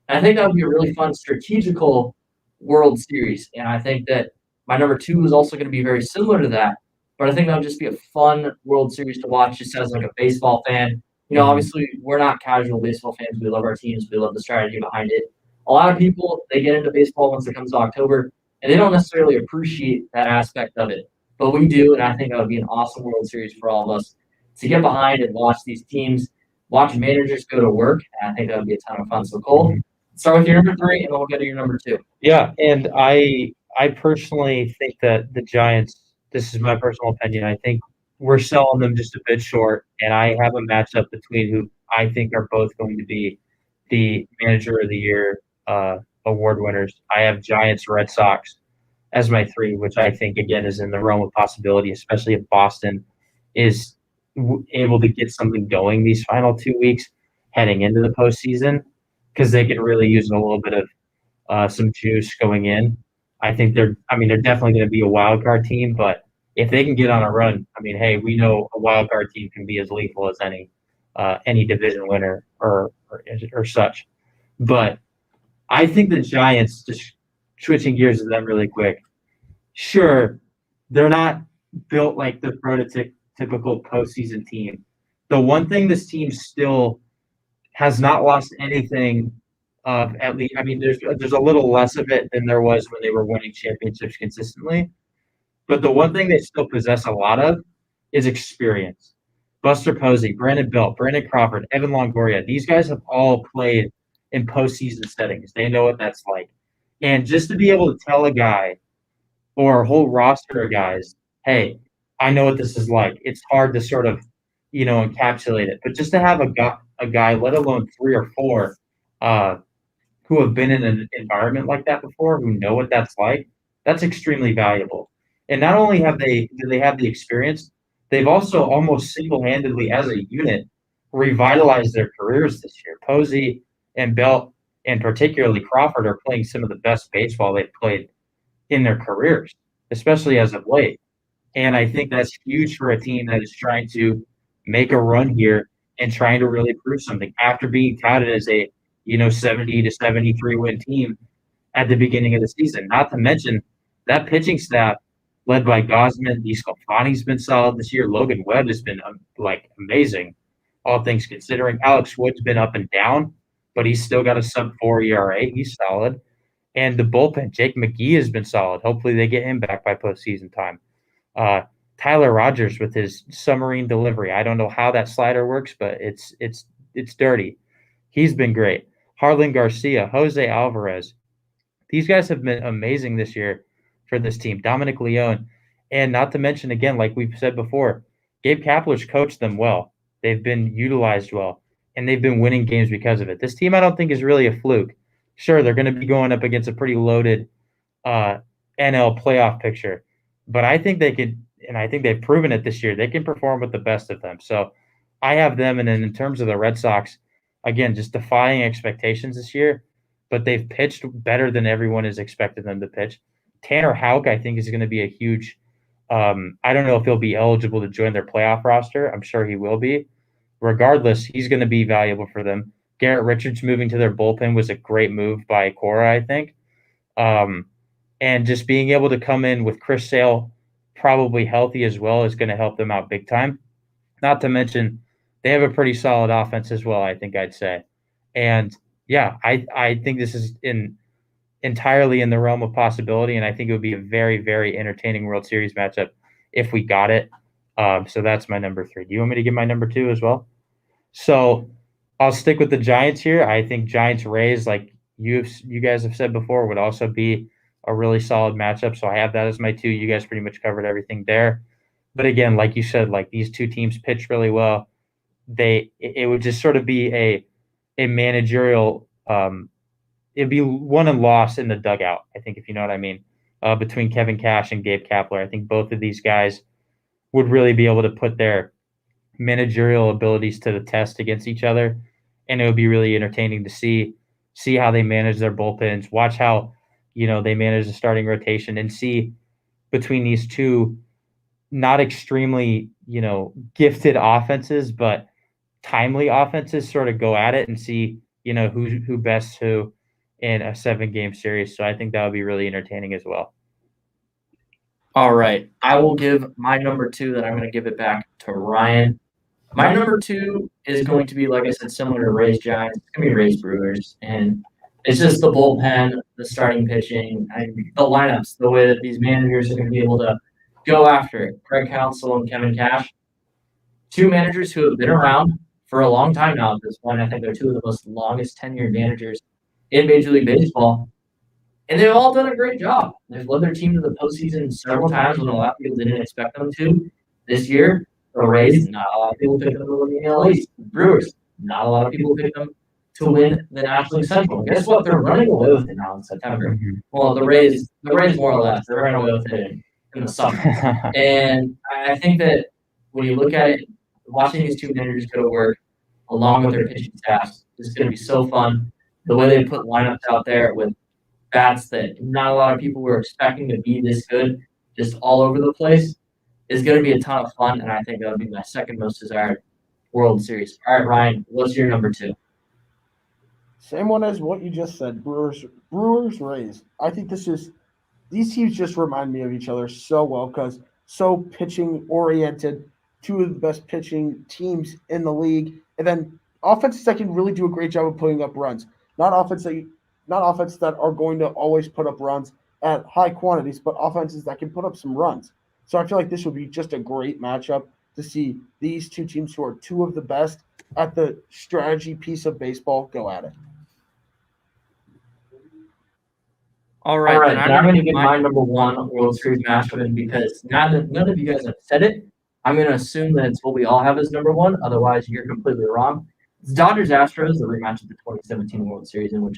And I think that would be a really fun strategical World Series. And I think that my number 2 is also going to be very similar to that. But I think that would just be a fun World Series to watch just as like a baseball fan. You know, obviously, we're not casual baseball fans. We love our teams. We love the strategy behind it. A lot of people, they get into baseball once it comes to October, and they don't necessarily appreciate that aspect of it. But we do, and I think that would be an awesome World Series for all of us to get behind and watch these teams, watch managers go to work, and I think that would be a ton of fun. So, Cole, start with your number 3, and then we'll get to your number 2. Yeah, and I personally think that the Giants, this is my personal opinion, I think we're selling them just a bit short, and I have a matchup between who I think are both going to be the Manager of the Year award winners. I have Giants, Red Sox as my 3, which I think, again, is in the realm of possibility, especially if Boston is able to get something going these final 2 weeks heading into the postseason, because they could really use a little bit of some juice going in. I think they're definitely going to be a wild card team, but if they can get on a run, I mean, hey, we know a wild card team can be as lethal as any division winner or such. But I think the Giants, just switching gears to them really quick, sure, they're not built like the prototypical postseason team. The one thing this team still has not lost anything of, at least, I mean, there's a little less of it than there was when they were winning championships consistently. But the one thing they still possess a lot of is experience. Buster Posey, Brandon Belt, Brandon Crawford, Evan Longoria, these guys have all played in postseason settings. They know what that's like. And just to be able to tell a guy or a whole roster of guys, hey, I know what this is like. It's hard to sort of, encapsulate it. But just to have a guy, let alone 3 or 4, who have been in an environment like that before, who know what that's like, that's extremely valuable. And not only do they have the experience, they've also almost single-handedly, as a unit, revitalized their careers this year. Posey and Belt, and particularly Crawford, are playing some of the best baseball they've played in their careers, especially as of late. And I think that's huge for a team that is trying to make a run here and trying to really prove something after being touted as a 70 to 73 win team at the beginning of the season. Not to mention that pitching staff led by Gosman, DeSclafani's been solid this year. Logan Webb has been amazing, all things considering. Alex Wood's been up and down, but he's still got a sub-4 ERA. He's solid. And the bullpen, Jake McGee has been solid. Hopefully they get him back by postseason time. Tyler Rogers with his submarine delivery. I don't know how that slider works, but it's dirty. He's been great. Harlan Garcia, Jose Alvarez. These guys have been amazing this year for this team. Dominic Leone. And not to mention, again, like we've said before, Gabe Kapler's coached them well. They've been utilized well, and they've been winning games because of it. This team, I don't think, is really a fluke. Sure, they're going to be going up against a pretty loaded NL playoff picture, but I think they could, and I think they've proven it this year. They can perform with the best of them. So I have them, and then in terms of the Red Sox, again, just defying expectations this year, but they've pitched better than everyone has expected them to pitch. Tanner Houck, I think, is going to be a huge. I don't know if he'll be eligible to join their playoff roster. I'm sure he will be. Regardless, he's going to be valuable for them. Garrett Richards moving to their bullpen was a great move by Cora, I think. And just being able to come in with Chris Sale probably healthy as well is going to help them out big time. Not to mention, they have a pretty solid offense as well, I think I'd say. And yeah, I think this is entirely in the realm of possibility, and I think it would be a very, very entertaining World Series matchup if we got it. So that's my number 3. Do you want me to give my number 2 as well? So I'll stick with the Giants here. I think Giants Rays, like you guys have said before, would also be a really solid matchup. So I have that as my 2. You guys pretty much covered everything there. But again, like you said, like these two teams pitch really well. It would just sort of be a managerial it'd be won and lost in the dugout, I think, if you know what I mean, between Kevin Cash and Gabe Kapler. I think both of these guys would really be able to put their managerial abilities to the test against each other, and it would be really entertaining to see how they manage their bullpens, watch how they manage the starting rotation, and see between these two not extremely gifted offenses, but timely offenses sort of go at it and see who best who in a 7-game series. So I think that would be really entertaining as well. All right. I will give my number 2, then I'm going to give it back to Ryan. My number 2 is going to be, like I said, similar to Rays Giants. It's going to be Rays Brewers. And it's just the bullpen, the starting pitching, and the lineups, the way that these managers are going to be able to go after it. Craig Counsell and Kevin Cash, 2 managers who have been around for a long time now at this point. I think they're 2 of the most longest tenured managers in Major League Baseball. And they've all done a great job. They've led their team to the postseason several times when a lot of people didn't expect them to. This year, the Rays, not a lot of people picked them to win the NL East. The Brewers, not a lot of people picked them to win the National League Central. Guess what? They're running away with it now in September. Well, the Rays more or less, they're running away with it in the summer. And I think that when you look at it, watching these 2 managers go to work along with their pitching staffs is going to be so fun. The way they put lineups out there with bats that not a lot of people were expecting to be this good, just all over the place, is going to be a ton of fun, and I think that would be my second most desired World Series. All right, Ryan, what's your number 2? Same one as what you just said, Brewers, Rays. I think these teams just remind me of each other so well because so pitching oriented, 2 of the best pitching teams in the league, and then offenses that can really do a great job of putting up runs. Not offense that are going to always put up runs at high quantities, but offenses that can put up some runs. So I feel like this would be just a great matchup to see these 2 teams who are 2 of the best at the strategy piece of baseball go at it. All right, then I'm going to give my number 1 World Series matchup, and because none of you guys have said it, I'm going to assume that it's what we all have as number 1. Otherwise, you're completely wrong. It's Dodgers-Astros, the rematch of the 2017 World Series, in which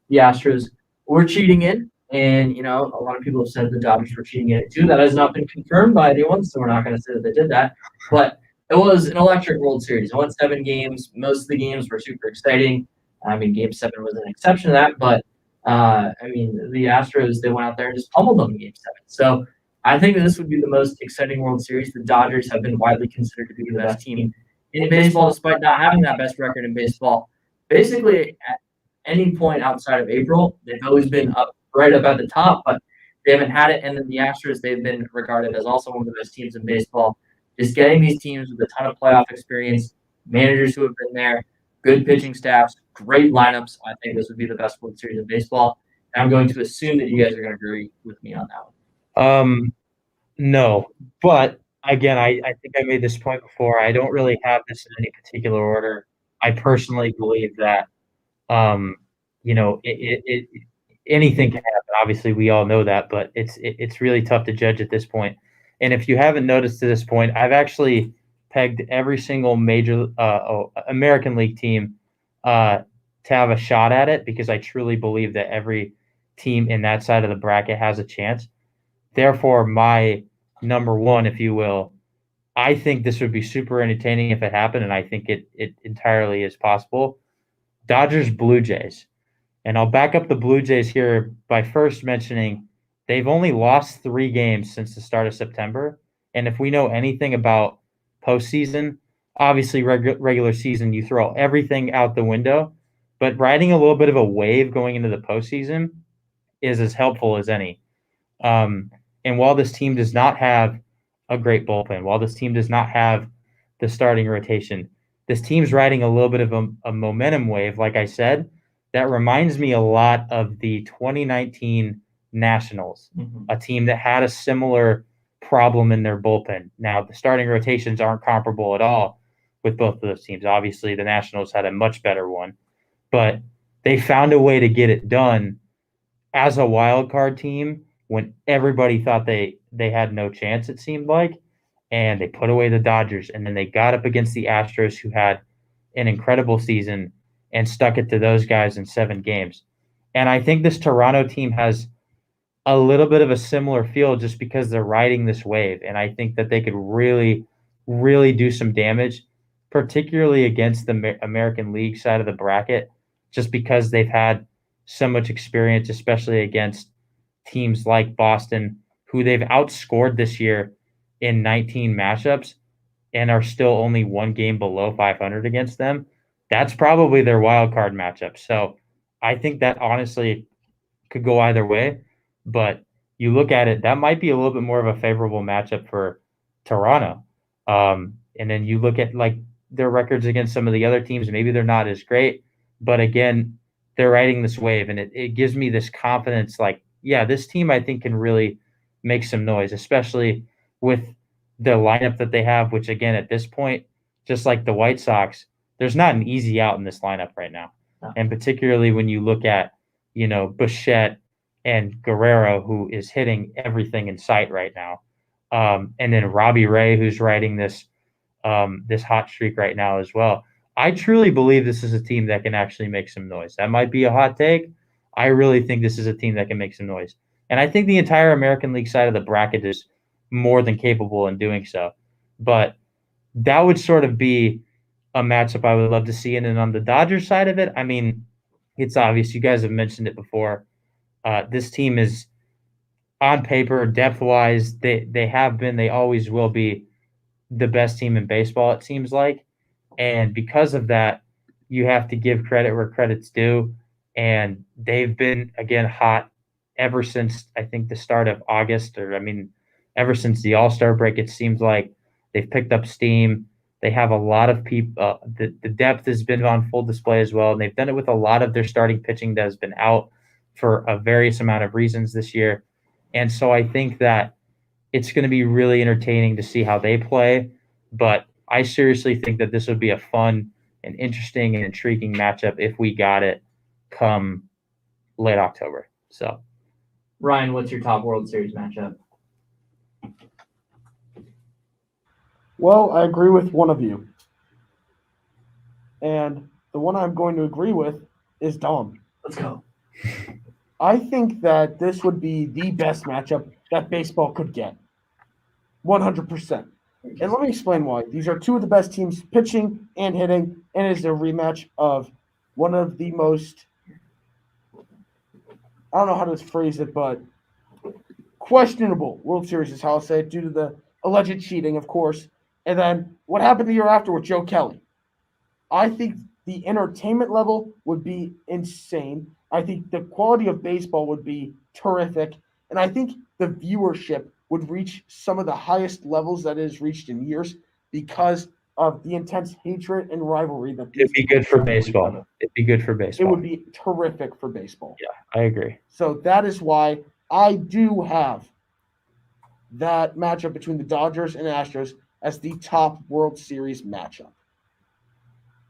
the Astros were cheating in. And, a lot of people have said the Dodgers were cheating in it too. That has not been confirmed by anyone, so we're not going to say that they did that. But it was an electric World Series. It went 7 games. Most of the games were super exciting. I mean, Game 7 was an exception to that. But, the Astros, they went out there and just pummeled them in Game 7. So I think that this would be the most exciting World Series. The Dodgers have been widely considered to be the best team in baseball, despite not having that best record in baseball. Basically, at any point outside of April, they've always been right up at the top, but they haven't had it. And then the Astros, they've been regarded as also one of the best teams in baseball. Just getting these teams with a ton of playoff experience, managers who have been there, good pitching staffs, great lineups. I think this would be the best World Series in baseball. And I'm going to assume that you guys are going to agree with me on that one. No, but again, I think I made this point before. I don't really have this in any particular order. I personally believe that, anything can happen. Obviously, we all know that, but it's really tough to judge at this point. And if you haven't noticed to this point, I've actually pegged every single major American League team to have a shot at it because I truly believe that every team in that side of the bracket has a chance. Therefore, my number 1, if you will, I think this would be super entertaining if it happened, and I think it entirely is possible. Dodgers Blue Jays. And I'll back up the Blue Jays here by first mentioning they've only lost 3 games since the start of September. And if we know anything about postseason, obviously regular season, you throw everything out the window. But riding a little bit of a wave going into the postseason is as helpful as any. Um, and while this team does not have a great bullpen, while this team does not have the starting rotation, this team's riding a little bit of a momentum wave, like I said, that reminds me a lot of the 2019 Nationals, a team that had a similar problem in their bullpen. Now, the starting rotations aren't comparable at all with both of those teams. Obviously, the Nationals had a much better one, but they found a way to get it done as a wild card team when everybody thought they had no chance, it seemed like, and they put away the Dodgers, and then they got up against the Astros, who had an incredible season, and stuck it to those guys in 7 games. And I think this Toronto team has a little bit of a similar feel just because they're riding this wave, and I think that they could really, really do some damage, particularly against the American League side of the bracket, just because they've had so much experience, especially against teams like Boston, who they've outscored this year in 19 matchups and are still only 1 game below 500 against them. That's probably their wild card matchup. So I think that honestly could go either way. But you look at it, that might be a little bit more of a favorable matchup for Toronto. And then you look at like their records against some of the other teams, maybe they're not as great, but again, they're riding this wave, and it gives me this confidence. Like, yeah, this team I think can really make some noise, especially with the lineup that they have. Which again, at this point, just like the White Sox, there's not an easy out in this lineup right now, and particularly when you look at Bichette and Guerrero, who is hitting everything in sight right now, and then Robbie Ray, who's riding this hot streak right now as well. I truly believe this is a team that can actually make some noise. That might be a hot take. I really think this is a team that can make some noise. And I think the entire American League side of the bracket is more than capable in doing so. But that would sort of be a matchup I would love to see. And then on the Dodgers side of it, I mean, it's obvious. You guys have mentioned it before. This team is on paper, depth wise, they have been, they always will be the best team in baseball, it seems like. And because of that, you have to give credit where credit's due. And they've been, again, hot ever since I think the start of August, or I mean, ever since the All Star break. It seems like they've picked up steam. They have a lot of people. The depth has been on full display as well. And they've done it with a lot of their starting pitching that has been out for a various amount of reasons this year. And so I think that it's going to be really entertaining to see how they play. But I seriously think that this would be a fun and interesting and intriguing matchup if we got it come late October. So, Ryan, what's your top World Series matchup? Well, I agree with one of you. And the one I'm going to agree with is Dom. Let's go. I think that this would be the best matchup that baseball could get. 100%. And let me explain why. These are two of the best teams pitching and hitting, and it is a rematch of one of the most, I don't know how to phrase it, but questionable World Series is how I'll say it, due to the alleged cheating, of course. And then what happened the year after with Joe Kelly. I think the entertainment level would be insane. I think the quality of baseball would be terrific. And I think the viewership would reach some of the highest levels that it has reached in years because of the intense hatred and rivalry that it'd be good for baseball. It'd be good for baseball. It would be terrific for baseball. Yeah, I agree. So that is why I do have that matchup between the Dodgers and Astros as the top World Series matchup.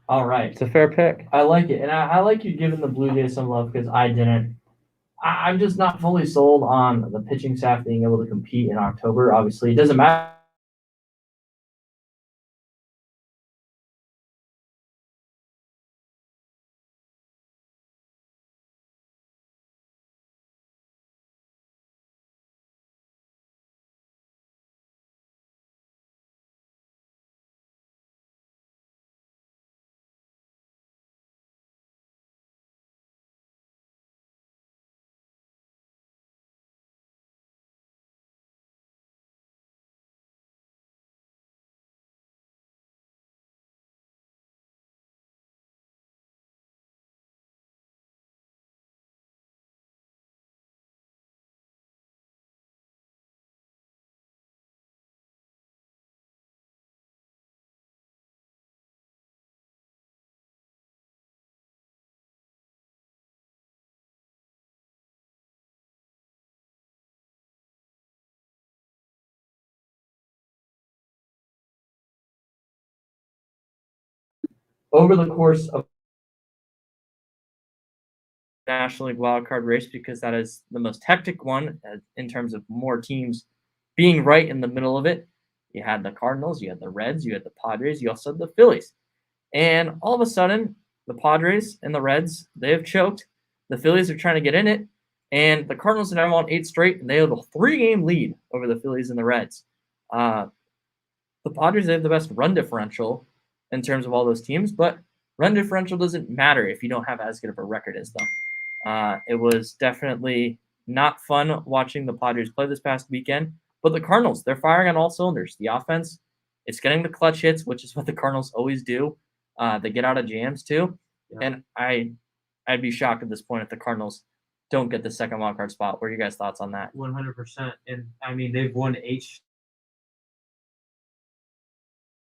All right. It's a fair pick. I like it. And I like you giving the Blue Jays some love because I didn't. I'm just not fully sold on the pitching staff being able to compete in October. Obviously, it doesn't matter over the course of the National League wildcard race, because that is the most hectic one in terms of more teams being right in the middle of it. You had the Cardinals, you had the Reds, you had the Padres, you also had the Phillies. And all of a sudden, the Padres and the Reds, they have choked. The Phillies are trying to get in it. And the Cardinals are now on 8 straight, and they have a 3-game lead over the Phillies and the Reds. The Padres, they have the best run differential in terms of all those teams, but run differential doesn't matter if you don't have as good of a record as them. It was definitely not fun watching the Padres play this past weekend, but the Cardinals, they're firing on all cylinders. The offense, it's getting the clutch hits, which is what the Cardinals always do. They get out of jams too, and I'd be shocked at this point if the Cardinals don't get the second wild card spot. What are your guys' thoughts on that? 100%. And I mean, they've won 8,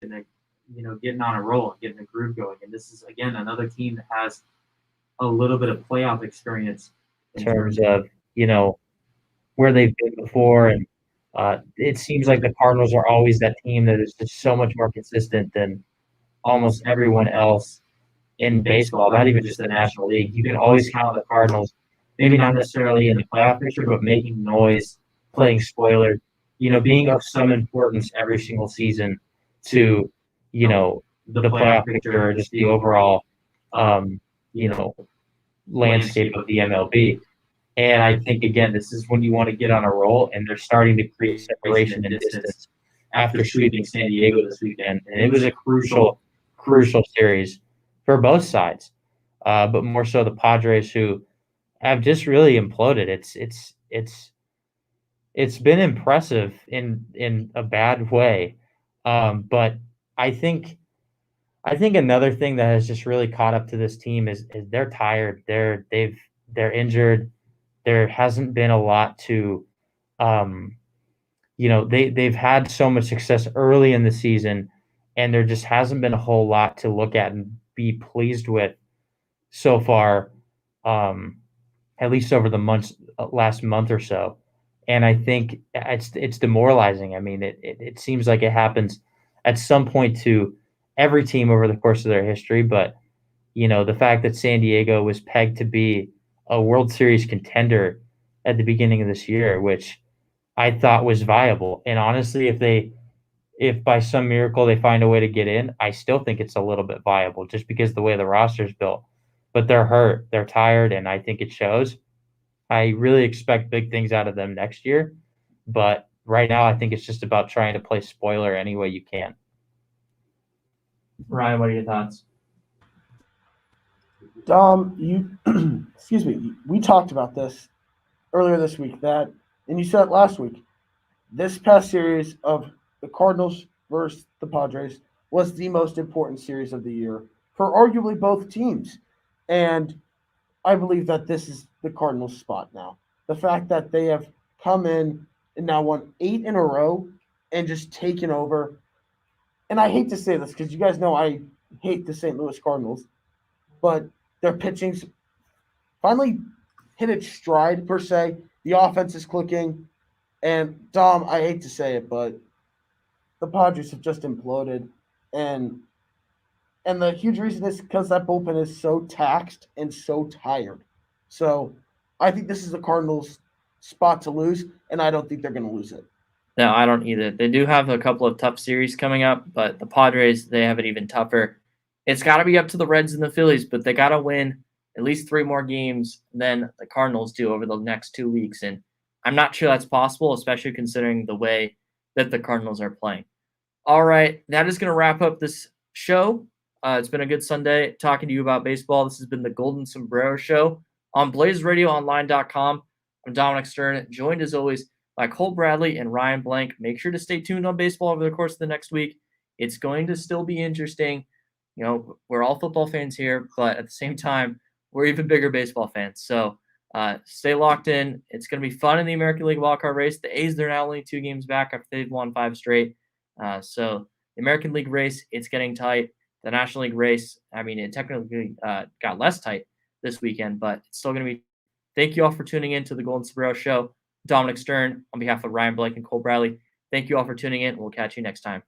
and getting on a roll and getting a groove going. And this is again another team that has a little bit of playoff experience in terms of where they've been before, and it seems like the Cardinals are always that team that is just so much more consistent than almost everyone else in baseball, not even just the National League. You can always count on the Cardinals, maybe not necessarily in the playoff picture, but making noise, playing spoiler, being of some importance every single season to, the playoff picture or just the overall, landscape of the MLB. And I think, again, this is when you want to get on a roll, and they're starting to create separation and distance after sweeping San Diego this weekend. And it was a crucial series for both sides, but more so the Padres, who have just really imploded. It's been impressive in a bad way, but I think another thing that has just really caught up to this team is they're tired. They're injured. There hasn't been a lot to, they've had so much success early in the season, and there just hasn't been a whole lot to look at and be pleased with so far, at least over the last month or so. And I think it's demoralizing. I mean, it seems like it happens at some point to every team over the course of their history, but the fact that San Diego was pegged to be a World Series contender at the beginning of this year, which I thought was viable. And honestly, if by some miracle they find a way to get in, I still think it's a little bit viable just because of the way the roster's built. But they're hurt, they're tired, and I think it shows. I really expect big things out of them next year, but right now I think it's just about trying to play spoiler any way you can. Ryan, what are your thoughts? Excuse me. We talked about this earlier this week, and you said it last week. This past series of the Cardinals versus the Padres was the most important series of the year for arguably both teams. And I believe that this is the Cardinals' spot now. The fact that they have come in and now won 8 in a row and just taken over. And I hate to say this because you guys know I hate the St. Louis Cardinals, but their pitching's finally hit its stride, per se. The offense is clicking. And Dom, I hate to say it, but the Padres have just imploded. And the huge reason is because that bullpen is so taxed and so tired. So I think this is the Cardinals' spot to lose, and I don't think they're going to lose it. No, I don't either. They do have a couple of tough series coming up, but the Padres, they have it even tougher. It's got to be up to the Reds and the Phillies, but they got to win at least 3 more games than the Cardinals do over the next 2 weeks. And I'm not sure that's possible, especially considering the way that the Cardinals are playing. All right, that is going to wrap up this show. It's been a good Sunday talking to you about baseball. This has been the Golden Sombrero Show on BlazeRadioOnline.com. I'm Dominic Stern, joined as always by Cole Bradley and Ryan Blank. Make sure to stay tuned on baseball over the course of the next week. It's going to still be interesting. We're all football fans here, but at the same time, we're even bigger baseball fans. So stay locked in. It's going to be fun in the American League wildcard race. The A's, they're now only 2 games back after they've won 5 straight. So the American League race, it's getting tight. The National League race, I mean, it technically got less tight this weekend, but it's still going to be. Thank you all for tuning in to the Golden Sombrero Show. Dominic Stern on behalf of Ryan Blake and Cole Bradley. Thank you all for tuning in. We'll catch you next time.